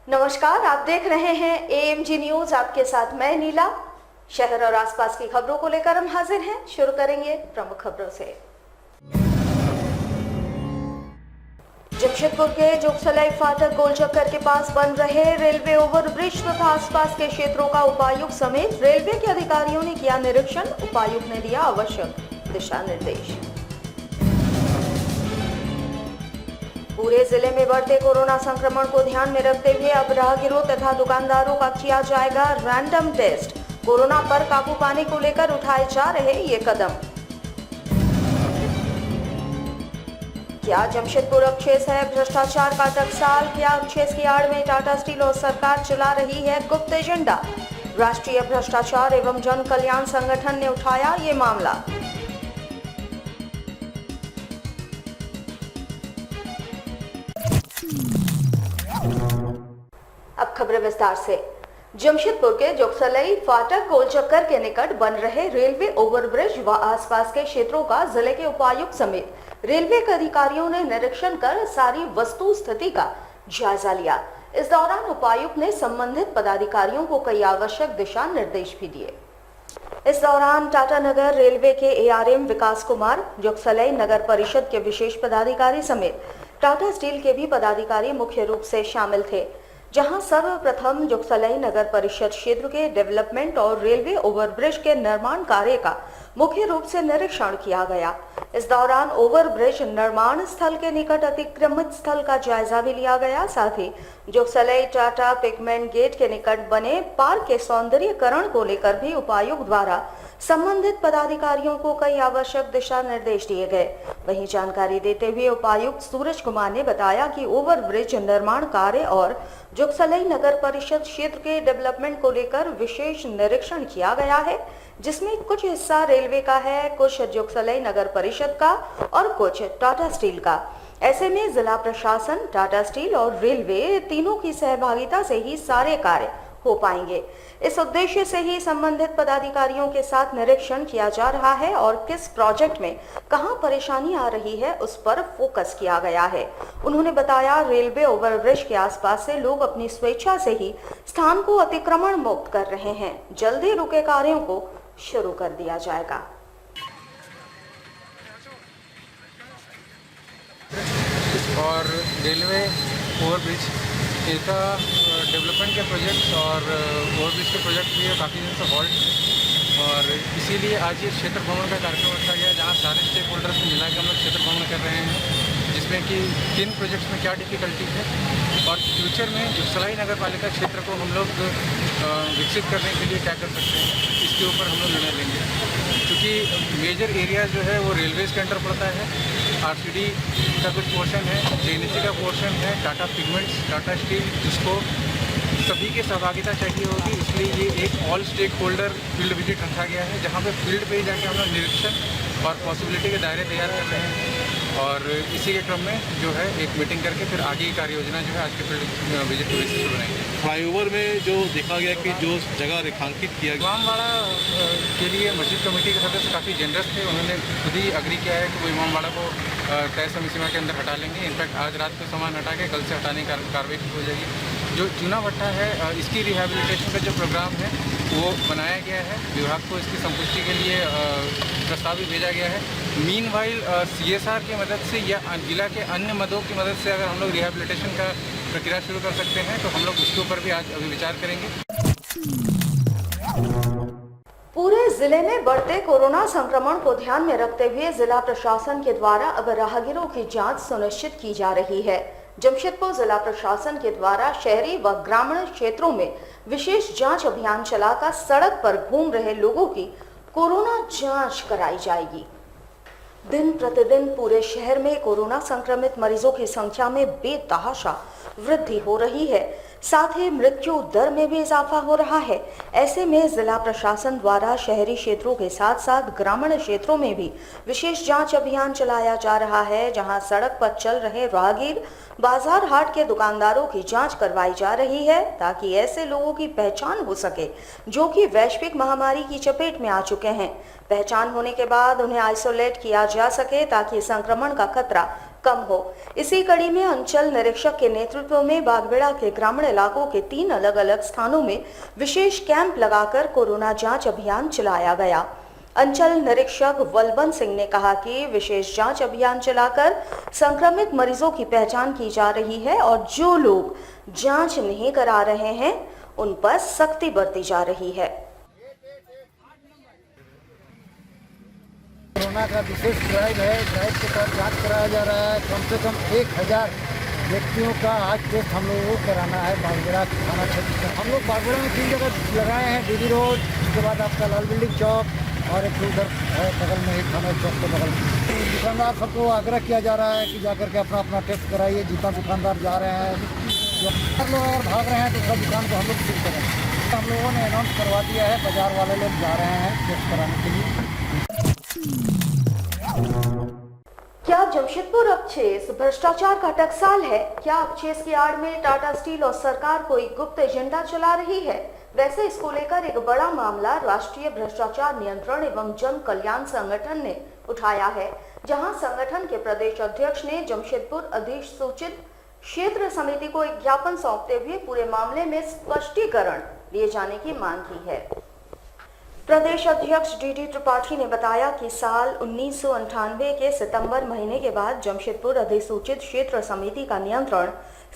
नमस्कार, आप देख रहे हैं एएमजी न्यूज। आपके साथ मैं नीला। शहर और आसपास की खबरों को लेकर हम हाजिर हैं। शुरू करेंगे प्रमुख खबरों से। जमशेदपुर के जोगसलाई फाटक गोलचक्कर के पास बन रहे रेलवे ओवरब्रिज तथा आसपास के क्षेत्रों का उपायुक्त समेत रेलवे के अधिकारियों ने किया निरीक्षण। उपायुक्त ने दिया आवश्यक दिशा निर्देश। पूरे जिले में बढ़ते कोरोना संक्रमण को ध्यान में रखते हुए अब राहगीरों तथा दुकानदारों का किया जाएगा रैंडम टेस्ट। कोरोना पर काबू पाने को लेकर उठाए जा रहे ये कदम। क्या जमशेदपुर अक्षेस है भ्रष्टाचार का टकसाल? क्या अक्षेस की आड़ में टाटा स्टील और सरकार चला रही है गुप्त एजेंडा? राष्ट्रीय भ्रष्टाचार एवं जन कल्याण संगठन ने उठाया ये मामला। अब खबरें विस्तार से। जमशेदपुर के जोगसलाई फाटक गोलचक्कर के निकट बन रहे रेलवे ओवरब्रिज व आसपास के क्षेत्रों का जिले के उपायुक्त समेत रेलवे के अधिकारियों ने निरीक्षण कर सारी वस्तु स्थिति का जायजा लिया। इस दौरान उपायुक्त ने संबंधित पदाधिकारियों को कई आवश्यक दिशा निर्देश भी दिए। इस दौरान टाटा नगर रेलवे के एआरएम विकास कुमार, जोगसलाई नगर परिषद के विशेष पदाधिकारी समेत टाटा स्टील के भी पदाधिकारी मुख्य रूप से शामिल थे। जहां सर्वप्रथम जोगसलाई नगर परिषद क्षेत्र के डेवलपमेंट और रेलवे ओवरब्रिज के निर्माण कार्य का मुख्य रूप से निरीक्षण किया गया। इस दौरान ओवरब्रिज निर्माण स्थल के निकट अतिक्रमित स्थल का जायजा भी लिया गया। साथ ही जोगसलाई टाटा पिगमेंट गेट के निकट बने पार्क के सौंदर्यीकरण को लेकर भी उपायुक्त द्वारा संबंधित पदाधिकारियों को कई आवश्यक दिशा निर्देश दिए गए। वहीं जानकारी देते हुए उपायुक्त सूरज कुमार ने बताया कि ओवरब्रिज निर्माण कार्य और जोगसलाई नगर परिषद क्षेत्र के डेवलपमेंट को लेकर विशेष निरीक्षण किया गया है, जिसमें कुछ हिस्सा रेलवे का है, कुछ जोगसलाई नगर परिषद का और कुछ टाटा स्टील का। ऐसे में जिला प्रशासन, टाटा स्टील और रेलवे तीनों की सहभागिता से ही सारे कार्य हो पाएंगे। इस उद्देश्य से ही संबंधित पदाधिकारियों के साथ निरीक्षण किया जा रहा है और किस प्रोजेक्ट में कहां परेशानी आ रही है उस पर फोकस किया गया है। उन्होंने बताया, रेलवे ओवरब्रिज के आसपास से लोग अपनी स्वेच्छा से ही स्थान को अतिक्रमण मुक्त कर रहे हैं। जल्द ही रुके कार्यों को शुरू कर दिया जाएगा। और रेलवे ओवरब्रिज इसका डेवलपमेंट के प्रोजेक्ट्स और ओवरब्रिज के प्रोजेक्ट भी काफ़ी दिन से हॉल्ट है और इसीलिए आज ये क्षेत्र भ्रमण का कार्यक्रम रखा गया, जहाँ सारे स्टेक होल्डर्स को मिला के हम लोग क्षेत्र भ्रमण कर रहे हैं, जिसमें कि किन प्रोजेक्ट्स में क्या डिफ़िकल्टी है और फ्यूचर में जोगसलाई नगर पालिका क्षेत्र को हम लोग विकसित करने के लिए क्या कर सकते हैं, इसके ऊपर हम लोग निर्णय लेंगे। क्योंकि मेजर एरिया जो है वो रेलवेज़ के अंडर पड़ता है, आरसीडी का कुछ पोर्शन है, जेएनएससी का पोर्शन है, टाटा पिगमेंट्स, टाटा स्टील, जिसको सभी की सहभागिता चाहिए होगी। इसलिए ये एक all stake holder field visit रखा गया है, जहाँ पे फील्ड पे ही जाके हम लोग निरीक्षण और पॉसिबिलिटी के दायरे तैयार कर रहे हैं और इसी के क्रम में जो है एक मीटिंग करके फिर आगे की कार्य योजना जो है आज के फील्ड विजिट की बेसिस पर बनाएंगे। फ्लाईओवर में जो देखा गया कि जो जगह रेखांकित किया गया, इमामबाड़ा के लिए मस्जिद कमेटी के सदस्य काफ़ी जनरस थे। उन्होंने खुद ही अग्री किया है कि वो इमामबाड़ा को तय समय सीमा के अंदर हटा लेंगे। इनफैक्ट आज रात को सामान हटा के कल से हटाने की कार्रवाई शुरू हो जाएगी। जो चूना भट्टा है इसकी रिहैबिलिटेशन का जो प्रोग्राम है वो बनाया गया है। विभाग को इसकी संपुष्टि के लिए प्रस्ताव भी भेजा गया है। मीनवाइल सीएसआर की मदद से या जिला के अन्य मदों की मदद से अगर हम लोग रिहैबिलिटेशन का प्रक्रिया शुरू कर सकते हैं तो हम लोग उसके ऊपर भी आज अभी विचार करेंगे। पूरे जिले में बढ़ते कोरोना संक्रमण को ध्यान में रखते हुए जिला प्रशासन के द्वारा अब राहगीरों की जांच सुनिश्चित की जा रही है। जमशेदपुर जिला प्रशासन के द्वारा शहरी व ग्रामीण क्षेत्रों में विशेष जांच अभियान चलाकर सड़क पर घूम रहे लोगों की कोरोना जांच कराई जाएगी। दिन प्रतिदिन पूरे शहर में कोरोना संक्रमित मरीजों की संख्या में बेतहाशा वृद्धि हो रही है, साथ ही मृत्यु दर में भी इजाफा हो रहा है। ऐसे में जिला प्रशासन द्वारा शहरी क्षेत्रों के साथ साथ ग्रामीण क्षेत्रों में भी विशेष जांच अभियान चलाया जा रहा है, जहां सड़क पर चल रहे राहगीर, बाजार हाट के दुकानदारों की जांच करवाई जा रही है, ताकि ऐसे लोगों की पहचान हो सके जो कि वैश्विक महामारी की चपेट में आ चुके हैं। पहचान होने के बाद उन्हें आइसोलेट किया जा सके ताकि संक्रमण का खतरा कम हो। इसी कड़ी में अंचल निरीक्षक के नेतृत्व में बागबेड़ा के ग्रामीण इलाकों के 3 अलग-अलग स्थानों में विशेष कैंप लगाकर कोरोना जांच अभियान चलाया गया। अंचल निरीक्षक बलवंत सिंह ने कहा कि विशेष जांच अभियान चलाकर संक्रमित मरीजों की पहचान की जा रही है और जो लोग जांच नहीं करा रहे हैं उन पर सख्ती बरती जा रही है। कोरोना का विशेष ड्राइव है। ड्राइव के तहत जांच कराया जा रहा है। कम से कम 1000 व्यक्तियों का आज टेस्ट हम लोगों को कराना है बागबेड़ा थाना क्षेत्र का। हम लोग बागबेड़ा में 3 जगह लगाए हैं, डीबी रोड, उसके बाद आपका लाल बिल्डिंग चौक और एक उधर है बगल में ही थाना चौक के बगल में। दुकानदार सबको आग्रह किया जा रहा है कि जाकर के अपना अपना टेस्ट कराइए। जितना दुकानदार जा रहे हैं, जो लोग अगर भाग रहे हैं तो उसका दुकान को हम लोग सील करें। हम लोगों ने अनाउंस करवा दिया है, बाजार वाले लोग जा रहे हैं टेस्ट कराने के लिए। क्या जमशेदपुर अपचेस भ्रष्टाचार का टकसाल है? क्या अपचेस की आड़ में टाटा स्टील और सरकार कोई गुप्त एजेंडा चला रही है? वैसे इसको लेकर एक बड़ा मामला राष्ट्रीय भ्रष्टाचार नियंत्रण एवं जन कल्याण संगठन ने उठाया है, जहां संगठन के प्रदेश अध्यक्ष ने जमशेदपुर अधिसूचित क्षेत्र समिति को एक ज्ञापन सौंपते हुए पूरे मामले में स्पष्टीकरण दिए जाने की मांग की है। प्रदेश अध्यक्ष डी त्रिपाठी ने बताया कि साल 1998 के सितंबर महीने के बाद जमशेदपुर अधिसूचित क्षेत्र समिति का नियंत्रण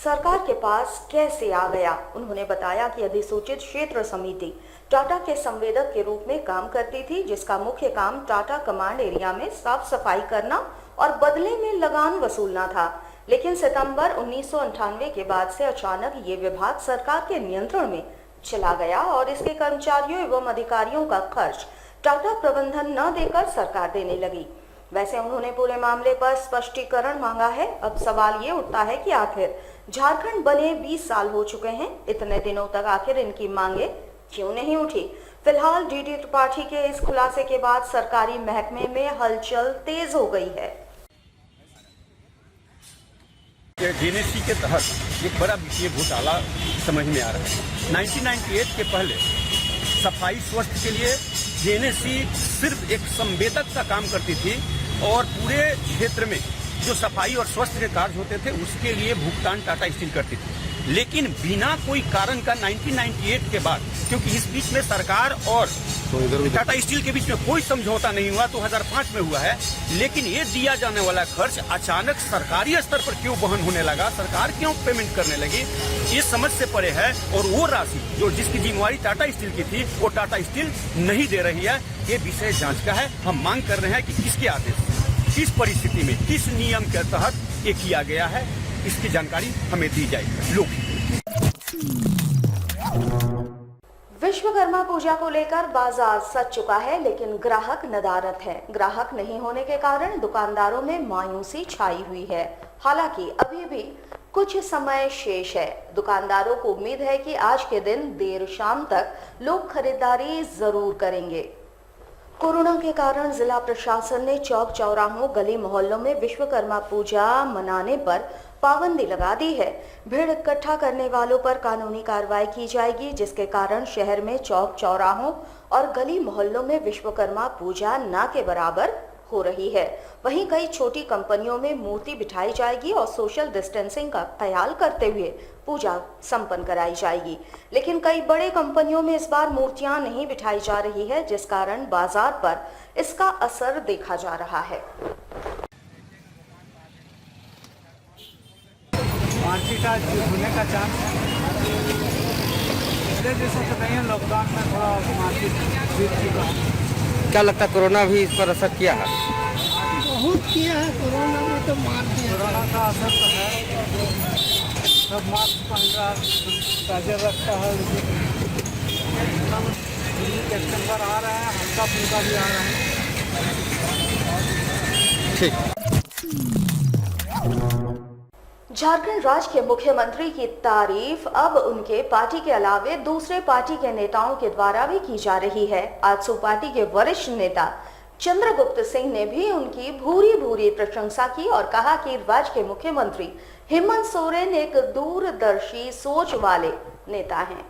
सरकार के पास कैसे आ गया। उन्होंने बताया कि अधिसूचित क्षेत्र समिति टाटा के संवेदक के रूप में काम करती थी, जिसका मुख्य काम टाटा कमांड एरिया में साफ सफाई करना और बदले में लगान वसूलना था। लेकिन सितंबर 1998 के बाद से अचानक ये विभाग सरकार के नियंत्रण में चला गया और इसके कर्मचारियों एवं अधिकारियों का खर्च टाटा प्रबंधन न देकर सरकार देने लगी। वैसे उन्होंने पूरे मामले पर स्पष्टीकरण मांगा है। अब सवाल ये उठता है कि आखिर झारखंड बने 20 साल हो चुके हैं, इतने दिनों तक आखिर इनकी मांगे क्यों नहीं उठी? फिलहाल डी त्रिपाठी के इस खुलासे के बाद सरकारी महकमे में हलचल तेज हो गई है। जेएनएससी के तहत एक बड़ा वित्तीय घोटाला समझ में आ रहा है। 1998 के पहले सफाई स्वास्थ्य के लिए जेएनएससी सिर्फ एक संवेदक का काम करती थी और पूरे क्षेत्र में जो सफाई और स्वास्थ्य के कार्य होते थे उसके लिए भुगतान टाटा स्टील करती थी। लेकिन बिना कोई कारण का 1998 के बाद, क्योंकि इस बीच में सरकार और टाटा स्टील के बीच में कोई समझौता नहीं हुआ, 2005 में हुआ है। लेकिन ये दिया जाने वाला खर्च अचानक सरकारी स्तर पर क्यों वहन होने लगा, सरकार क्यों पेमेंट करने लगी, ये समझ से परे है। और वो राशि जो जिसकी जिम्मेवारी टाटा स्टील की थी वो टाटा स्टील नहीं दे रही है। ये विषय जांच का है। हम मांग कर रहे हैं कि किसके आदेश, किस परिस्थिति में, किस नियम के तहत ये किया गया है, इसकी जानकारी हमें दी जाए। लोग विश्वकर्मा पूजा को लेकर बाजार सज चुका है, लेकिन ग्राहक नदारद है। ग्राहक नहीं होने के कारण दुकानदारों में मायूसी छाई हुई है। हालांकि अभी भी कुछ समय शेष है। दुकानदारों को उम्मीद है कि आज के दिन देर शाम तक लोग खरीदारी जरूर करेंगे। कोरोना के कारण जिला प्रशासन ने चौक चौराहों, गली मोहल्लों में विश्वकर्मा पूजा मनाने पर पाबंदी लगा दी है। भीड़ इकट्ठा करने वालों पर कानूनी कार्रवाई की जाएगी, जिसके कारण शहर में चौक चौराहों और गली मोहल्लों में विश्वकर्मा पूजा न के बराबर हो रही है। वहीं कई छोटी कंपनियों में मूर्ति बिठाई जाएगी और सोशल डिस्टेंसिंग का ख्याल करते हुए पूजा संपन्न कराई जाएगी। लेकिन कई बड़े कंपनियों में इस बार मूर्तियां नहीं बिठाई जा रही है, जिस कारण बाजार पर इसका असर देखा जा रहा है। मार्केट आज होने का चांस है। पिछले दिनों से नहीं है, लॉकडाउन में थोड़ा मार्केट गिर चुका है। क्या लगता है कोरोना भी इस पर असर किया है? बहुत किया है, कोरोना में तो मार दिया। कोरोना का असर तो है। सब मास्क पहन रहा, चार्जर रखता है। कस्टमर आ रहे हैं, हल्का फुल्का भी आ रहा है। ठीक। झारखंड राज्य के मुख्यमंत्री की तारीफ अब उनके पार्टी के अलावे दूसरे पार्टी के नेताओं के द्वारा भी की जा रही है। आजसू पार्टी के वरिष्ठ नेता चंद्रगुप्त सिंह ने भी उनकी भूरी भूरी प्रशंसा की और कहा कि राज्य के मुख्यमंत्री हेमंत सोरेन एक दूरदर्शी सोच वाले नेता हैं।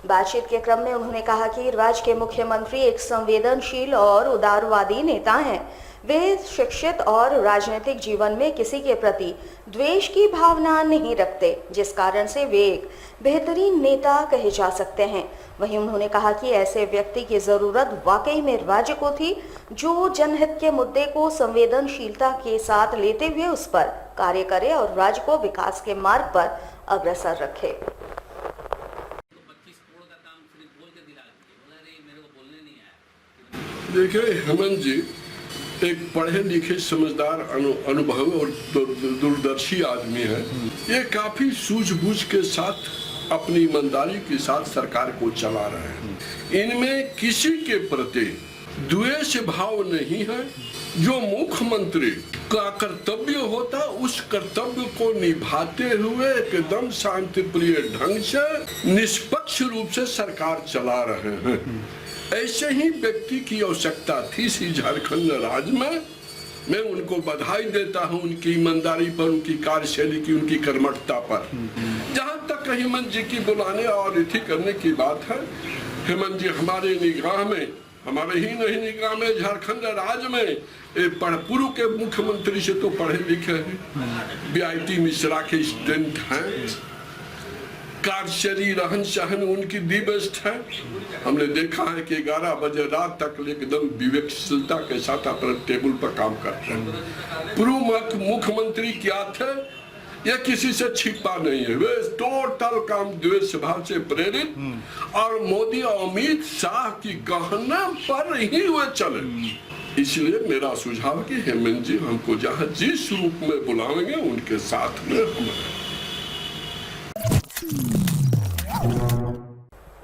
बातचीत के क्रम में उन्होंने कहा कि राज्य के मुख्यमंत्री एक संवेदनशील और उदारवादी नेता हैं। वे शिक्षित और राजनीतिक जीवन में किसी के प्रति द्वेष की भावना नहीं रखते, जिस कारण से वे एक बेहतरीन नेता कहे जा सकते हैं। वहीं उन्होंने कहा कि ऐसे व्यक्ति की जरूरत वाकई में राज्य को थी, जो जनहित के मुद्दे को संवेदनशीलता के साथ लेते हुए उस पर कार्य करे और राज्य को विकास के मार्ग पर अग्रसर रखे। देखिए, हेमंत जी एक पढ़े लिखे समझदार अनुभवी और दूरदर्शी आदमी है। ये काफी सूझबूझ के साथ अपनी ईमानदारी के साथ सरकार को चला रहे हैं। इनमें किसी के प्रति द्वेष भाव नहीं है। जो मुख्यमंत्री का कर्तव्य होता, उस कर्तव्य को निभाते हुए एकदम शांतिप्रिय ढंग से निष्पक्ष रूप से सरकार चला रहे हैं। ऐसे ही व्यक्ति की आवश्यकता थी इसी झारखंड राज्य में। मैं उनको बधाई देता हूं उनकी ईमानदारी पर, उनकी कार्यशैली की, उनकी कर्मठता पर। जहां तक हेमंत जी की बुलाने और अतिथि करने की बात है, हेमंत जी हमारे निगाह में, हमारे ही नहीं निगाह में, झारखंड राज्य में पूर्व के मुख्यमंत्री से तो पढ़े लिखे हैं, बीआईटी मिश्रा के स्टूडेंट हैं, कार्यशैली रहन सहन उनकी दी बेस्ट है। हमने देखा है कि 11 बजे रात तक एकदम विवेकशीलता के साथ अपने टेबल पर काम करते हैं। पूर्व मुख्यमंत्री क्या थे, यह किसी से छिपा नहीं है। वे टोटल काम द्वेष भाव से प्रेरित और मोदी और अमित शाह की कहने पर ही वे चले। इसलिए मेरा सुझाव कि हेमंत जी हमको जहाँ जिस रूप में बुलाएंगे उनके साथ में हम।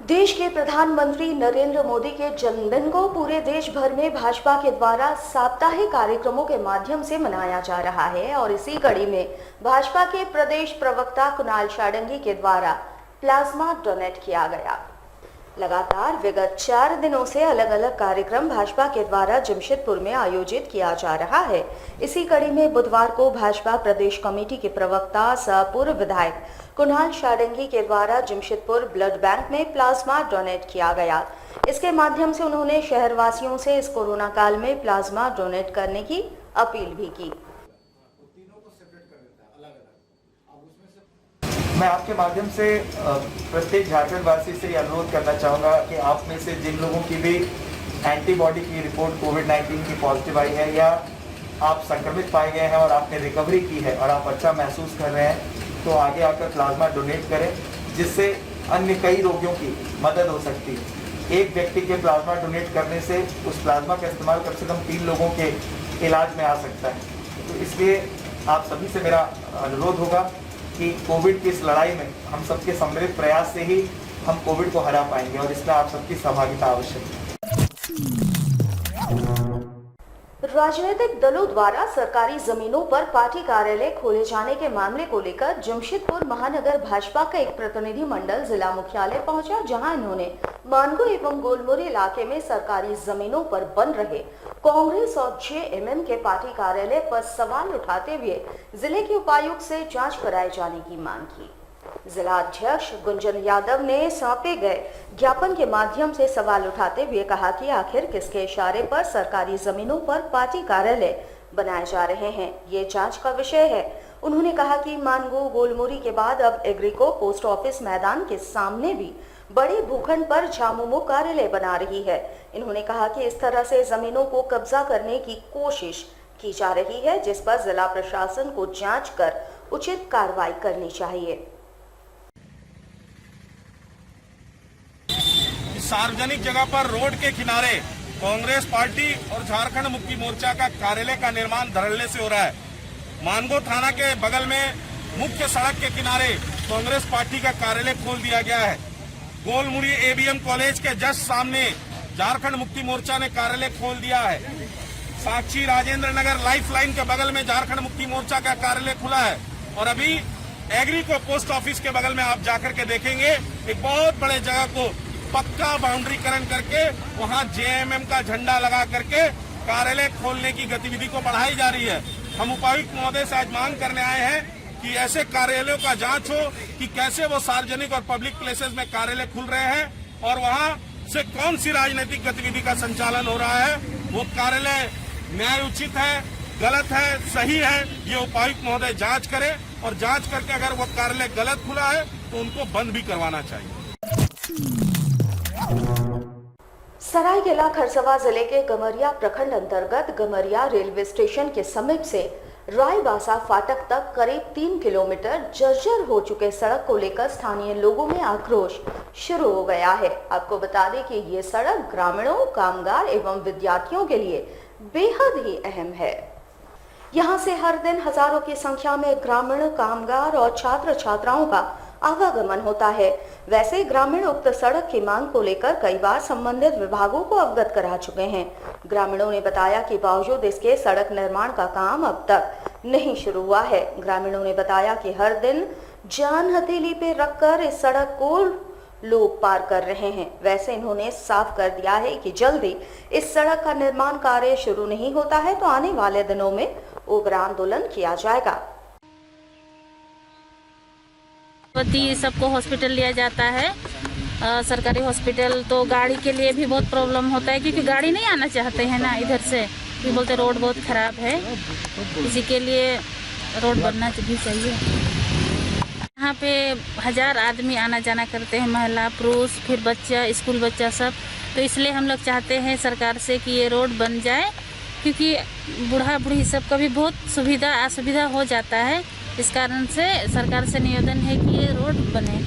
देश के प्रधानमंत्री नरेंद्र मोदी के जन्मदिन को पूरे देश भर में भाजपा के द्वारा साप्ताहिक कार्यक्रमों के माध्यम से मनाया जा रहा है और इसी कड़ी में भाजपा के प्रदेश प्रवक्ता कुणाल शाडंगी के द्वारा प्लाज्मा डोनेट किया गया। लगातार विगत 4 दिनों से अलग अलग कार्यक्रम भाजपा के द्वारा जमशेदपुर में आयोजित किया जा रहा है। इसी कड़ी में बुधवार को भाजपा प्रदेश कमेटी के प्रवक्ता सह पूर्व विधायक कुणाल शाडंगी के द्वारा जमशेदपुर ब्लड बैंक में प्लाज्मा डोनेट किया गया। इसके माध्यम से उन्होंने शहरवासियों से इस कोरोना काल में प्लाज्मा डोनेट करने की अपील भी की। मैं आपके माध्यम से प्रत्येक झारखंड वासी से अनुरोध करना चाहूँगा कि आप में से जिन लोगों की भी एंटीबॉडी की रिपोर्ट कोविड-19 की पॉजिटिव आई है या आप संक्रमित पाए गए हैं और आपने रिकवरी की है और आप अच्छा महसूस कर रहे हैं, तो आगे आकर प्लाज्मा डोनेट करें, जिससे अन्य कई रोगियों की मदद हो सकती है। एक व्यक्ति के प्लाज्मा डोनेट करने से उस प्लाज्मा का इस्तेमाल कम से कम 3 लोगों के इलाज में आ सकता है। तो इसलिए आप सभी से मेरा अनुरोध होगा कि कोविड की इस लड़ाई में हम सबके सम्मिलित प्रयास से ही हम कोविड को हरा पाएंगे और इसमें आप सबकी सहभागिता आवश्यक है। राजनीतिक दलों द्वारा सरकारी जमीनों पर पार्टी कार्यालय खोले जाने के मामले को लेकर जमशेदपुर महानगर भाजपा का एक प्रतिनिधि मंडल जिला मुख्यालय पहुंचा, जहां इन्होंने मानगो एवं गोलमुरी इलाके में सरकारी जमीनों पर बन रहे कांग्रेस और जेएमएम के पार्टी कार्यालय पर सवाल उठाते हुए जिले के उपायुक्त से जांच कराए जाने की मांग की। जिला अध्यक्ष गुंजन यादव ने सौंपे गए ज्ञापन के माध्यम से सवाल उठाते हुए कहा कि आखिर किसके इशारे पर सरकारी जमीनों पर पार्टी कार्यालय बनाए जा रहे हैं, ये जांच का विषय है। उन्होंने कहा कि मानगो गोलमुरी के बाद अब एग्रीको पोस्ट ऑफिस मैदान के सामने भी बड़े भूखंड पर झामुमो कार्यालय बना रही है। इन्होंने कहा कि इस तरह से जमीनों को कब्जा करने की कोशिश की जा रही है, जिस पर जिला प्रशासन को जांच कर उचित कार्रवाई करनी चाहिए। सार्वजनिक जगह पर रोड के किनारे कांग्रेस पार्टी और झारखंड मुक्ति मोर्चा का कार्यालय का निर्माण धड़ल्ले से हो रहा है। मानगो थाना के बगल में मुख्य सड़क के किनारे कांग्रेस पार्टी का कार्यालय खोल दिया गया है। गोलमुरी एबीएम कॉलेज के जस्ट सामने झारखंड मुक्ति मोर्चा ने कार्यालय खोल दिया है। साक्षी राजेंद्र नगर लाइफ लाइन के बगल में झारखंड मुक्ति मोर्चा का कार्यालय खुला है और अभी एग्रीको पोस्ट ऑफिस के बगल में आप जाकर के देखेंगे एक बहुत बड़े जगह को पक्का बाउंड्रीकरण करके वहां जेएमएम का झंडा लगा करके कार्यालय खोलने की गतिविधि को बढ़ाई जा रही है। हम उपायुक्त महोदय से आज मांग करने आए हैं कि ऐसे कार्यालयों का जांच हो कि कैसे वो सार्वजनिक और पब्लिक प्लेसेस में कार्यालय खुल रहे हैं और वहां से कौन सी राजनीतिक गतिविधि का संचालन हो रहा है। वो कार्यालय न्याय उचित है, गलत है, सही है, ये उपायुक्त महोदय जांच करें और जांच करके अगर वो कार्यालय गलत खुला है तो उनको बंद भी करवाना चाहिए। सरायकेला खरसवा जिले के गमरिया प्रखंड अंतर्गत गमरिया रेलवे स्टेशन के समीप से रायबासा फाटक तक करीब 3 किलोमीटर जर्जर हो चुके सड़क को लेकर स्थानीय लोगों में आक्रोश शुरू हो गया है। आपको बता दें कि ये सड़क ग्रामीणों, कामगार एवं विद्यार्थियों के लिए बेहद ही अहम है। यहाँ से हर दिन हजारों की संख्या में ग्रामीण, कामगार और छात्र छात्राओं का आवागमन होता है। वैसे ग्रामीण उक्त सड़क की मांग को लेकर कई बार संबंधित विभागों को अवगत करा चुके हैं। ग्रामीणों ने बताया कि बावजूद इसके सड़क निर्माण का काम अब तक नहीं शुरू हुआ है। ग्रामीणों ने बताया कि हर दिन जान हथेली पे रखकर इस सड़क को लोग पार कर रहे हैं। वैसे इन्होंने साफ कर दिया है कि जल्दी इस सड़क का निर्माण कार्य शुरू नहीं होता है तो आने वाले दिनों में उग्र आंदोलन किया जाएगा। सबको हॉस्पिटल लिया जाता है, सरकारी हॉस्पिटल, तो गाड़ी के लिए भी बहुत प्रॉब्लम होता है क्योंकि गाड़ी नहीं आना चाहते हैं ना इधर से, कि बोलते रोड बहुत खराब है, इसी के लिए रोड बनना भी चाहिए। यहाँ पे 1000 आदमी आना जाना करते हैं, महिला, पुरुष, फिर बच्चा, स्कूल बच्चा सब, तो इसलिए हम लोग चाहते हैं सरकार से कि ये रोड बन जाए क्योंकि बूढ़ा बूढ़ी सबका भी बहुत सुविधा असुविधा हो जाता है। इस कारण से सरकार से निवेदन है कि ये रोड बने।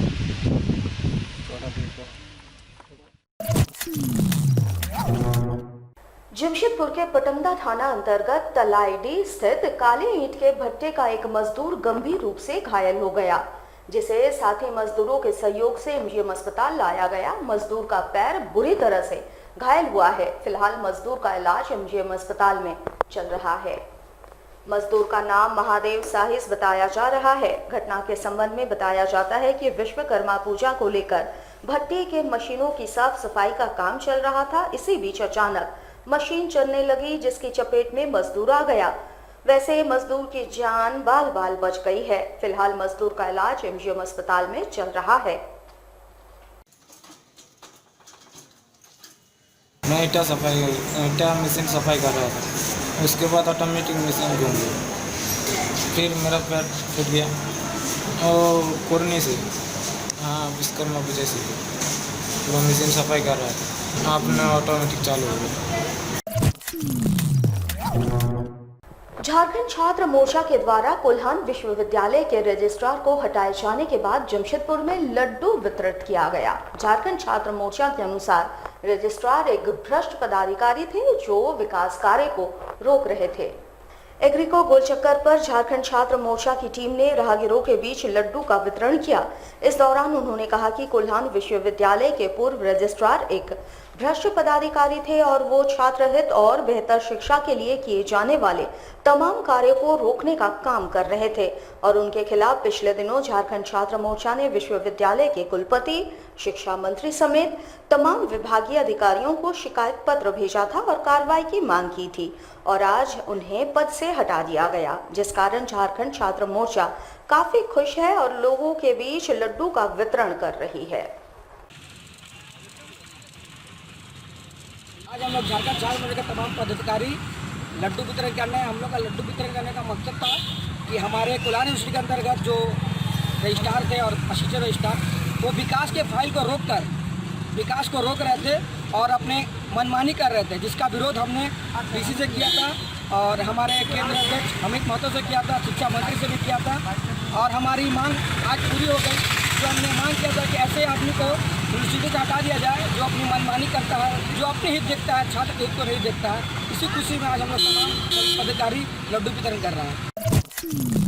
जमशेदपुर के पटमदा थाना अंतर्गत तलाईडी स्थित काले ईंट के भट्टे का एक मजदूर गंभीर रूप से घायल हो गया, जिसे साथी मजदूरों के सहयोग से एमजीएम अस्पताल लाया गया। मजदूर का पैर बुरी तरह से घायल हुआ है। फिलहाल मजदूर का इलाज एमजीएम अस्पताल में चल रहा है। मजदूर का नाम महादेव साहिस बताया जा रहा है। घटना के संबंध में बताया जाता है कि विश्वकर्मा पूजा को लेकर भट्टी के मशीनों की साफ सफाई का काम चल रहा था। इसी बीच अचानक मशीन चलने लगी, जिसकी चपेट में मजदूर आ गया। वैसे मजदूर की जान बाल बाल बच गई है। फिलहाल मजदूर का इलाज एमजीएम अस्पताल में चल रहा है। मैं ईटा मशीन सफाई कर रहा था, उसके बाद ऑटोमेटिक मशीन घूम गई, फिर मेरा पैर फट गया और कोरने से, हाँ विश्वकर्मा पूजा से पूरा मशीन सफाई कर रहा था, आपने ऑटोमेटिक चालू हो गया। झारखंड छात्र मोर्चा के द्वारा कोल्हान विश्वविद्यालय के रजिस्ट्रार को हटाए जाने के बाद जमशेदपुर में लड्डू वितरित किया गया। झारखंड छात्र मोर्चा के अनुसार रजिस्ट्रार एक भ्रष्ट पदाधिकारी थे जो विकास कार्य को रोक रहे थे। एग्रीको गोलचक्कर पर झारखंड छात्र मोर्चा की टीम ने राहगीरों के बीच लड्डू का वितरण किया। इस दौरान उन्होंने कहा कि कोल्हान विश्वविद्यालय के पूर्व रजिस्ट्रार एक भ्रष्ट पदाधिकारी थे और वो छात्र हित और बेहतर शिक्षा के लिए किए जाने वाले तमाम कार्यों को रोकने का काम कर रहे थे और उनके खिलाफ पिछले दिनों झारखंड छात्र मोर्चा ने विश्वविद्यालय के कुलपति, शिक्षा मंत्री समेत तमाम विभागीय अधिकारियों को शिकायत पत्र भेजा था और कार्रवाई की मांग की थी और आज उन्हें पद से हटा दिया गया, जिस कारण झारखंड छात्र मोर्चा काफी खुश है और लोगों के बीच लड्डू का वितरण कर रही है। आज हम लोग झारखंड छात्र मोर्चा के तमाम पदाधिकारी लड्डू वितरण करने, हम लोग का लड्डू वितरण करने का मकसद था कि हमारे कोल्हान यूनिवर्सिटी के अंतर्गत जो रजिस्ट्रार थे और असिस्टेंट रजिस्ट्रार, वो विकास के फाइल को रोककर विकास को रोक रहे थे और अपने मनमानी कर रहे थे, जिसका विरोध हमने डीसी से किया था और हमारे केंद्र अध्यक्ष अमित महतो से किया था, शिक्षा मंत्री से भी किया था और हमारी मांग आज पूरी हो गई। जो हमने मांग किया था कि ऐसे आदमी को यूनिवर्सिटी से हटा दिया जाए जो अपनी मनमानी करता है, जो अपने हित देखता है, छात्र हित को नहीं देखता है। इसी खुशी में आज हम लोग तमाम पदाधिकारी लड्डू वितरण कर रहे हैं।